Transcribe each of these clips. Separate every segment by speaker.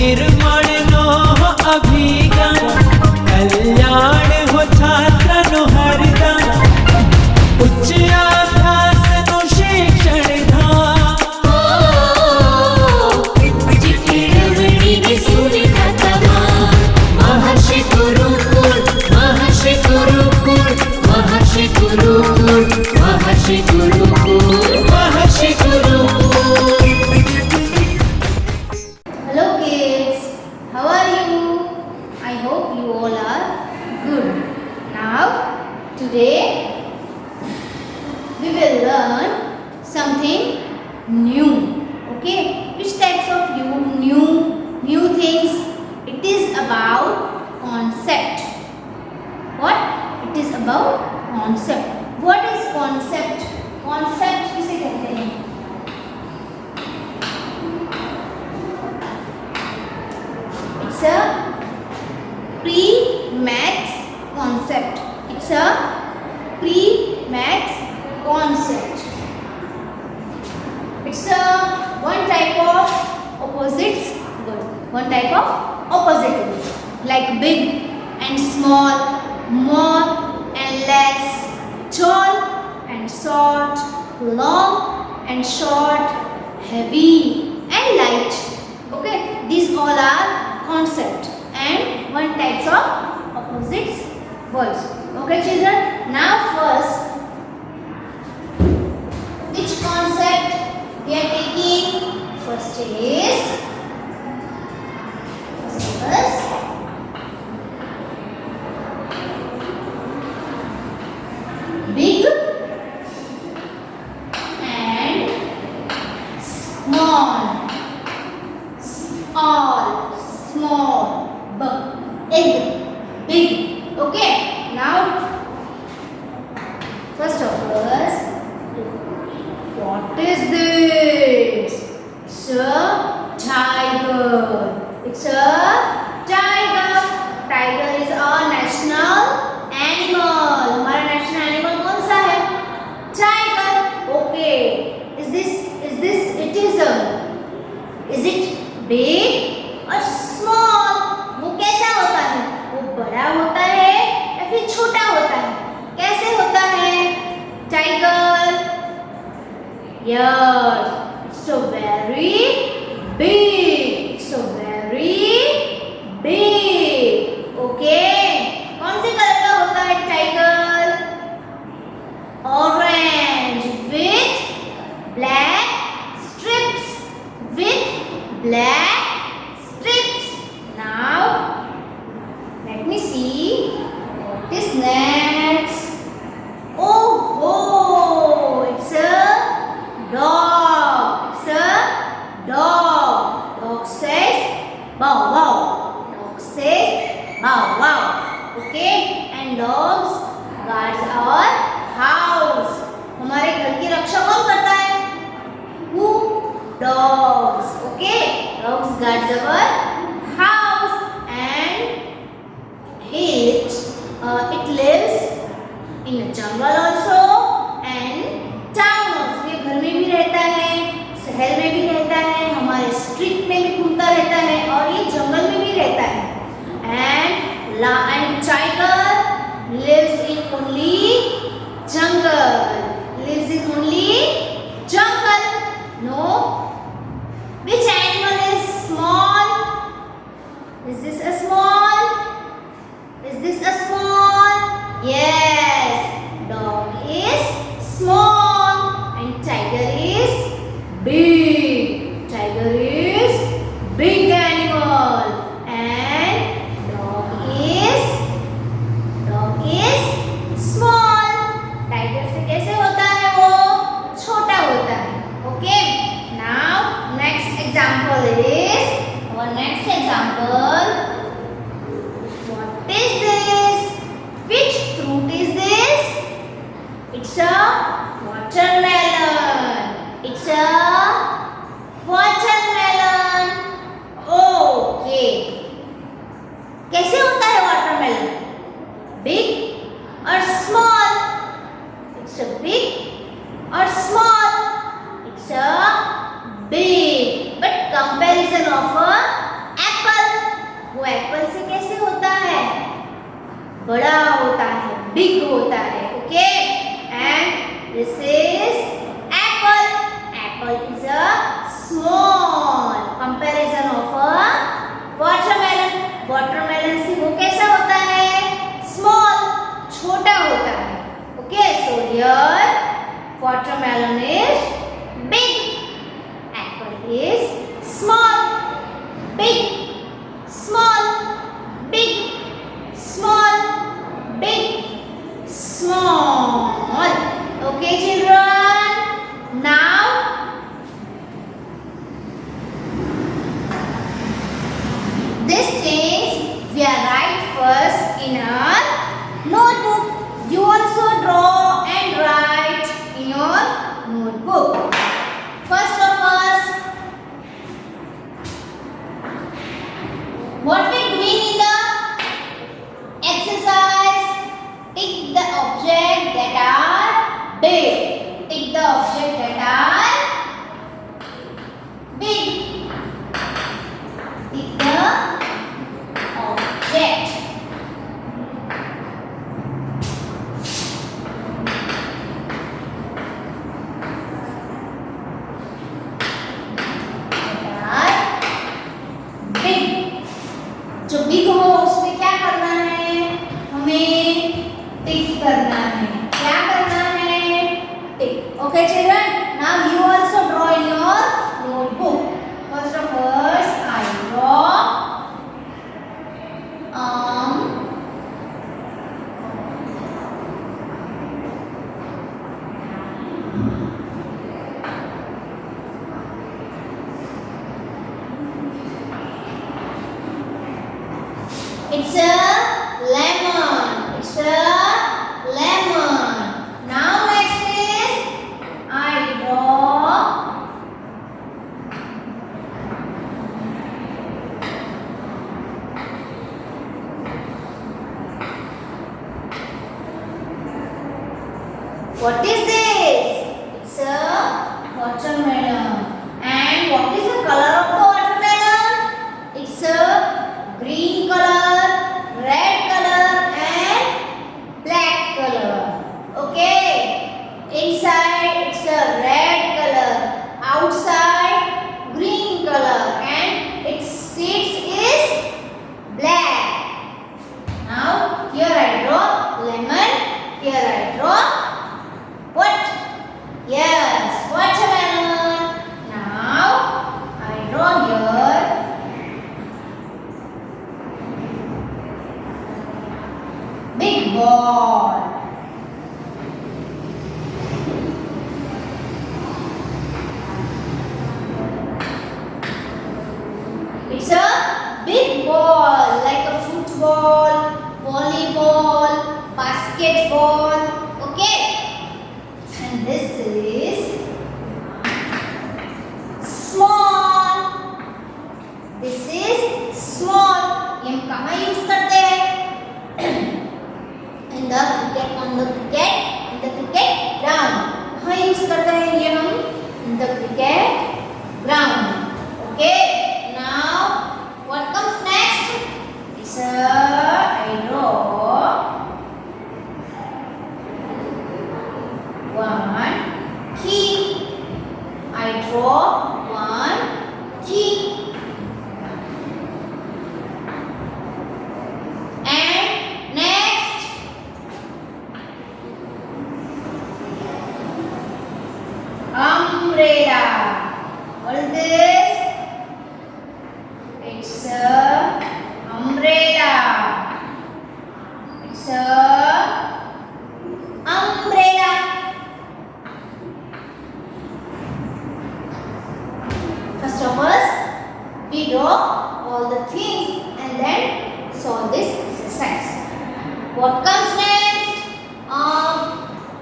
Speaker 1: निर्माणनो अभिगम कल्याण हो छात्रनो हरदम उच्च अभ्यासनो शिक्षण धाम
Speaker 2: महर्षि गुरुकुल महर्षि गुरुकुल महर्षि गुरुकुल महर्षि गुरुकुल महर्षि Gurukul.
Speaker 3: Hello kids, how are you? I hope you all are good. Now, today we will learn something new. Okay, which types of new things? It is about concept. What? It is about concept. What is concept? Concept किसे कहते हैं? It's a pre-max concept. It's a pre-max concept. It's a one type of opposites word. One type of opposite word. Like big and small, more and less, tall and short, long and short, heavy and light. Okay, these all are concept and one types of opposites words. Okay children, now first which concept we are taking? First is big and small. All small, big. Okay, now first of all, what is this? It's a tiger. It's a tiger. Tiger is our national animal. हमारा national animal कौन सा है? Tiger. Okay. Is it big और small? वो कैसा होता है? वो बड़ा होता है या फिर छोटा होता है? कैसे होता है tiger? Yes, it's so very big. So very big. Okay. कौन से कलर का होता है tiger? Orange with black strips. With black strips. Now, let me see what is next. Oh, it's a dog. It's a dog. Dog says bow wow. Dog says bow wow. Okay, and dogs guards our house. हमारे घर की रक्षा कौन करता है? Who? Dogs. Okay, dogs guards our house and it lives in a jungle also and town also. ये घर में भी रहता है, शहर में भी रहता है, हमारे स्ट्रीट में भी घूमता रहता है और ये जंगल में भी रहता है. And tiger lives in only jungle. Lives in only jungle. No. Which animal is small? Is this a small? Is this a small? Yes. Dog is small and tiger is big. Tiger is big animal and dog is small. Tiger से कैसे होता है वो? छोटा होता है. Okay. Now next example is our next example. What is this? Which fruit is this? It's a watermelon. It's a watermelon. Okay. कैसे होता है watermelon? Big or small? It's a big or small? It's a big. But comparison of a apple. होता है. Okay, and this is apple. Apple is a small comparison of a watermelon. Watermelon से वो कैसा होता है? Small, छोटा होता है. Okay, so here watermelon is big. Apple is small. Big, small, big, small, big, small. Okay, children. Now these things we are write first in our notebook. You also draw and write in your notebook. First of all, what we doing in the exercise? Tick the object that are big. Tick the object that are big. Tick the object. जो big हो उसमें क्या करना है? हमें टिक करना है. क्या करना है? टिक. Okay, children. Now you also draw in your notebook. First of all, I draw it's a lemon. It's a lemon. Now next is I draw what is this? It's a watermelon. And what is the color of the watermelon? It's a green color, red color and black color. Okay, inside it's a red color, outside green color and its seeds is black. Now here I draw lemon, here I draw what? Yes, watermelon. Now I draw here big ball. It's a big ball like a football, volleyball, basketball. Okay, and this is small. This is small. ये हम कहाँ use करते हैं? In the cricket ground. कहाँ use करते हैं ये हम? In the cricket ground. Okay. Now what comes next? It's I draw one key. I draw one key. Umbrella. What is this? It's a umbrella. It's a umbrella. First of all, we draw all the things and then solve this exercise. What comes next?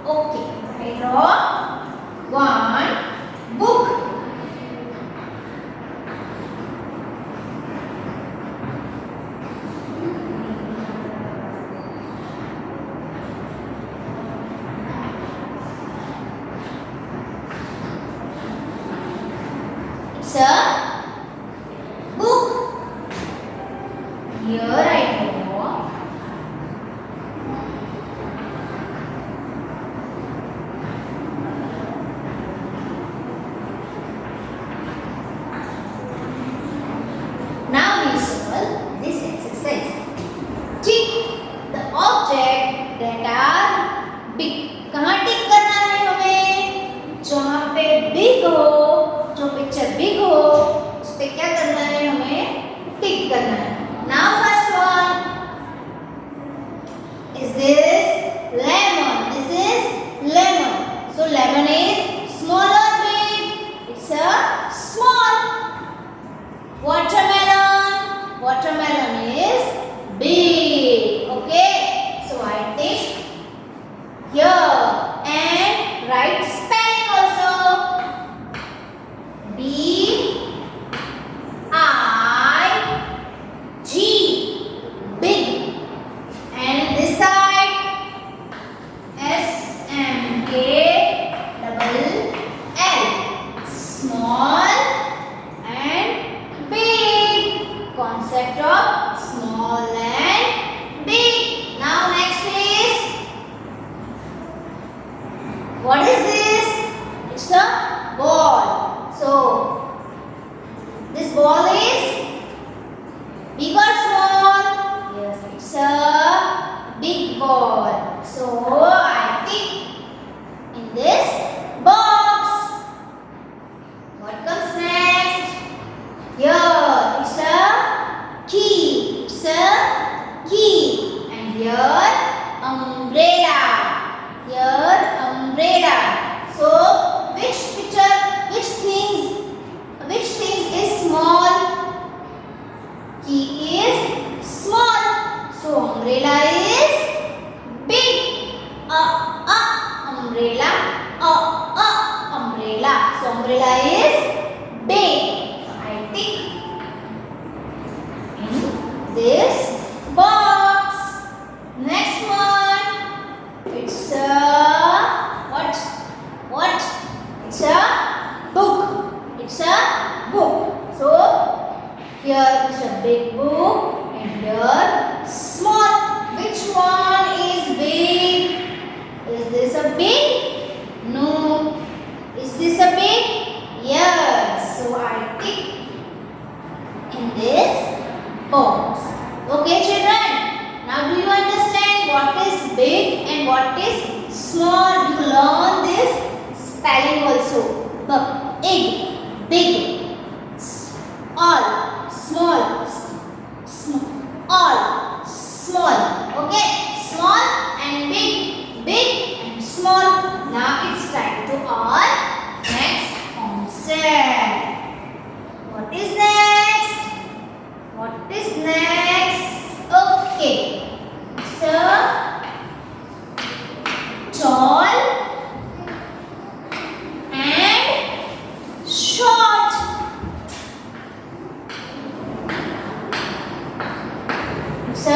Speaker 3: Okay, I draw one book. It's a book. Here I draw concept of small and big. Now next is, what is this? It's a ball. So this ball is big or small? Yes, it's a big ball. So I think in this box. What comes next? Here it's a key. It's a key. And here umbrella. Here umbrella. So which picture, which things is small? Key is small. So umbrella is big. Umbrella. Umbrella. So umbrella is big. So I think in this box. Next one. It's a what? It's a book. It's a book. So here is a big book and here small. Which one is big? Is this a big? No. Is this a big? Yes. So I tick in this box. Okay, children. Now do you understand what is big and what is small? You learn this spelling also. Big, big, all, small, all, small. Okay, small and big, big and small. Now it's time to our next concept. What is next? What is next? Okay, so tall and short. It's a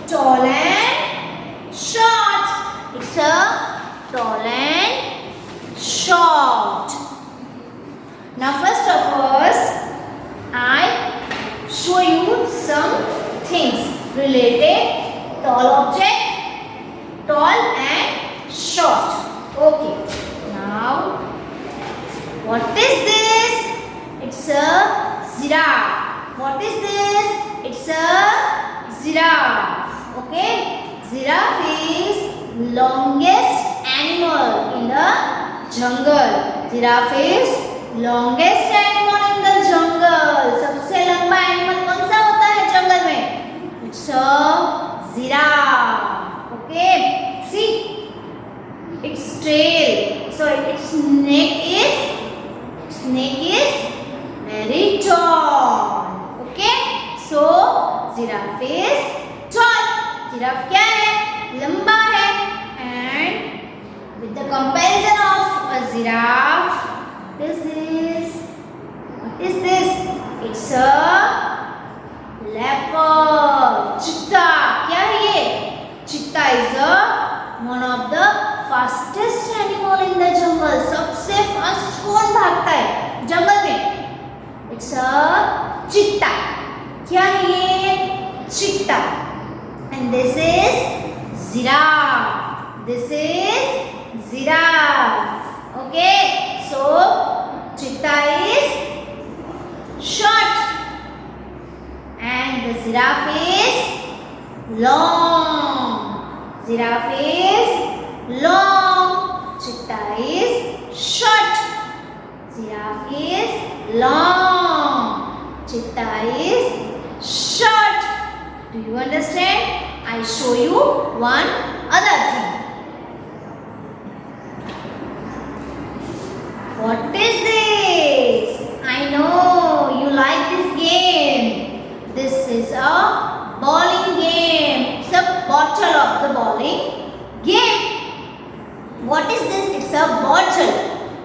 Speaker 3: tall and short. It's a tall and short. Now first of all, I show you some things related tall object, tall and short. Okay. Now what is this? It's a giraffe. What is this? It's a giraffe. Okay. Giraffe is longest animal in the jungle. Giraffe is longest animal in the jungle. सबसे लंबा animal कौन सा होता है जंगल में? It's a giraffe. Okay. See, its tail. So its neck is very tall. Okay. So giraffe is tall. Giraffe क्या है? लंबा है. And with the comparison of a giraffe, what is this? It's a leopard. Cheetah. क्या है ये? Cheetah is one of the fastest animal in the jungle. सबसे fast कौन भागता है जंगल में? It's a cheetah. क्या है ये? Cheetah. And this is giraffe. This is giraffe. Okay. So cheetah is short and the giraffe is long. Giraffe is long. Cheetah is short. Giraffe is long. Cheetah is short. Do you understand? I show you one other thing. What is this? I know you like this game. This is a bowling game. It's a bottle of the bowling game. What is this? It's a bottle.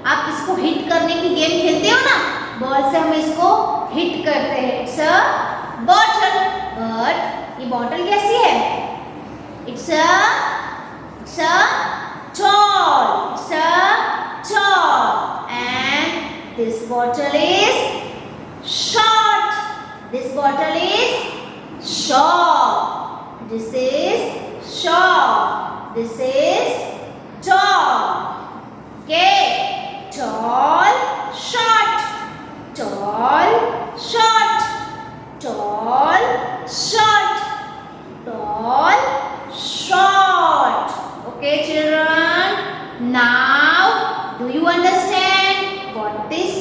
Speaker 3: आप इसको hit करने की game खेलते हो ना? Ball से हम इसको हिट करते हैं. It's a bottle. But ये बॉटल कैसी है? It's a tall. It's a tall. And this bottle is short. This bottle is short. This is short. This is tall. Okay. Tall, short. Tall, short. Tall, short. Tall, short. Okay, children. Now, do you understand what is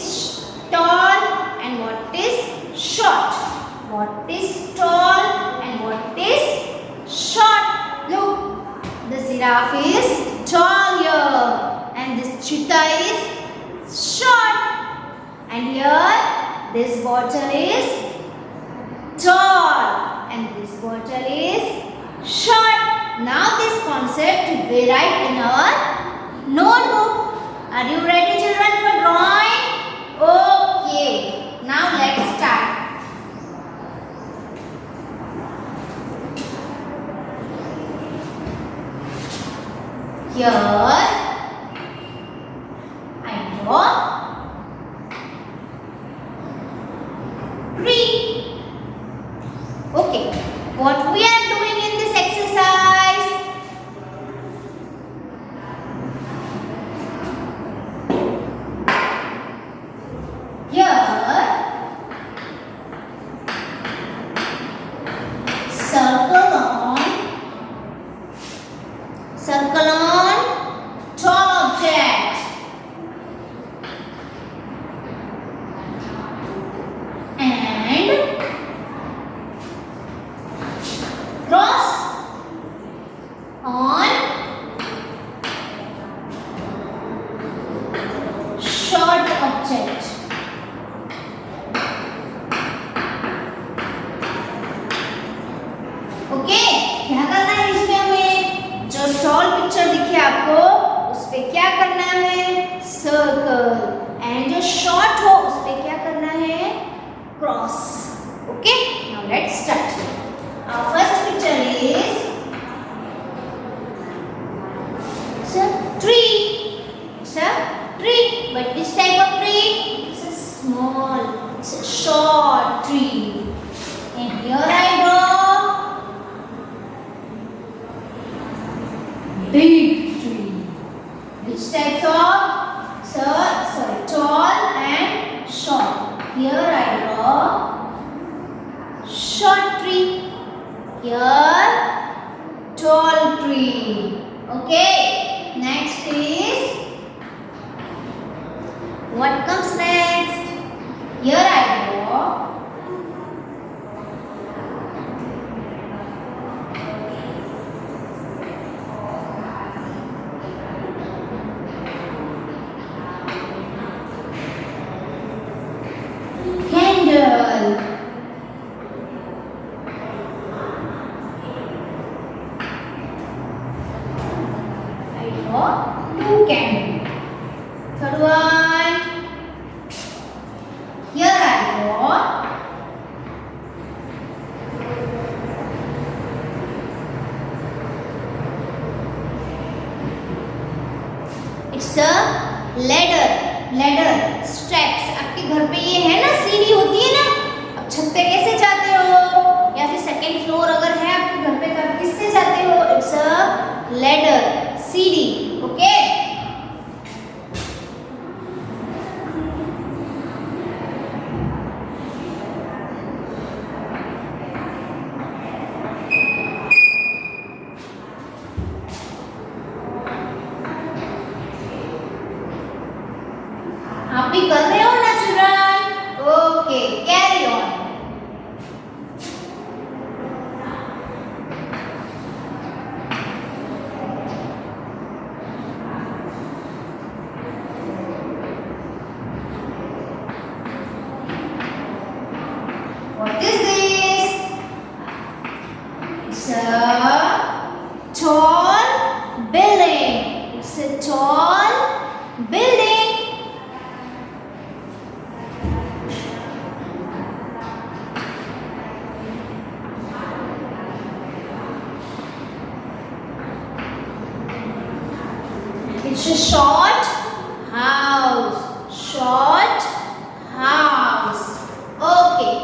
Speaker 3: tall and what is short? What is tall and what is short? Look, the giraffe is tall here and this cheetah is short. And here, this bottle is tall and this bottle is short. Now this concept we write in our notebook. Are you ready, children, for drawing? Okay. Now let's start. Here I draw tree. Okay. What we are doing in this exercise? Here, circle on tall object. And cross on short object. Okay, क्या करना है इसमें हमें? जो toll picture दिखे आपको उस पे क्या करना है? सर्कल. एंड जो शॉर्ट हो उस पे क्या करना है? Cross. Okay, now let's start. Our first picture is it's a tree. It's a tree. But which type of tree? It's a small, it's a short tree. And here I draw big tree. Which types of? Sorry, tall and short. Here I draw short tree. Here, tall tree. Okay. Next is what comes next? Here I draw candle. Two candles. Third one. Here I draw it's a ladder. Steps. आपके घर पे ये है ना, सीढ़ी होती है ना. अब छत पे कैसे जाते हो? या फिर सेकंड फ्लोर अगर है आपके घर पे, तो किससे जाते हो? It's a ladder. सीढ़ी. ओके. आप भी कर रहे हो ना children? Okay, carry on. What is this? It's a tall building. It's a tall building. It's a short house. Short house. Okay.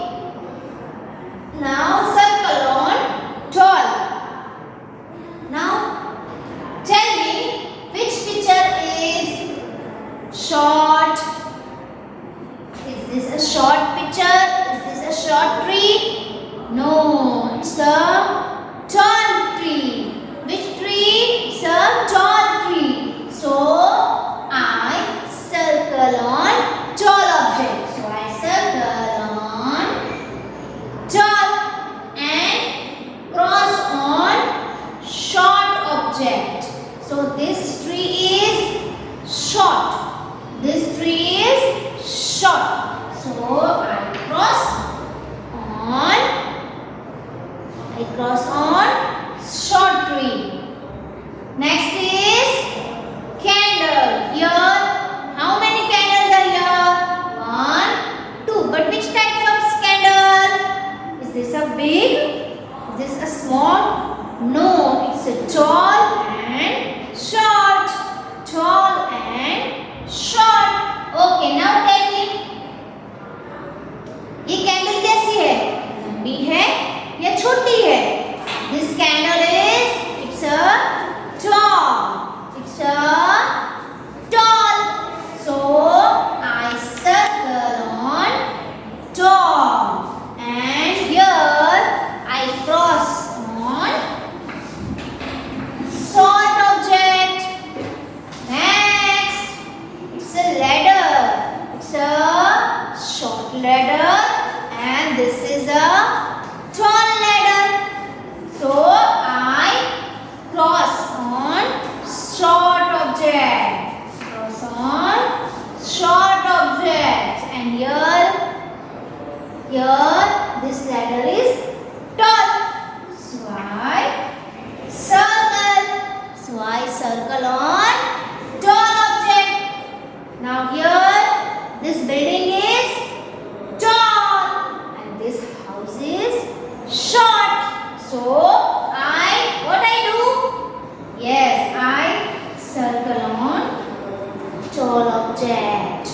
Speaker 3: I cross on short tree. Next is candle. Here, how many candles are here? 1, 2. But which type of candle? Is this a big? Is this a small? No, it's a tall and short. Tall and short. Okay, now tell me. ये candle कैसी है? लंबी है या छोटी है? This candle is, it's a tall. It's a tall. So I circle on tall, and here I cross on short object. Next, it's a ladder. It's a short ladder, and this is a tall ladder. So I cross on short object. Cross on short object, and here this ladder is tall. So I circle on tall object. Now here this building is tall and this house is short. So what I do? Yes, I circle on tall object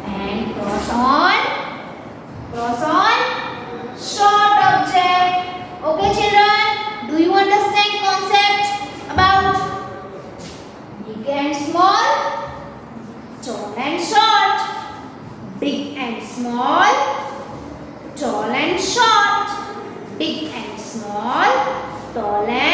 Speaker 3: and cross on short object. Okay children, do you understand concept about big and small, tall and short, big and small, tall and short, big and small, tall and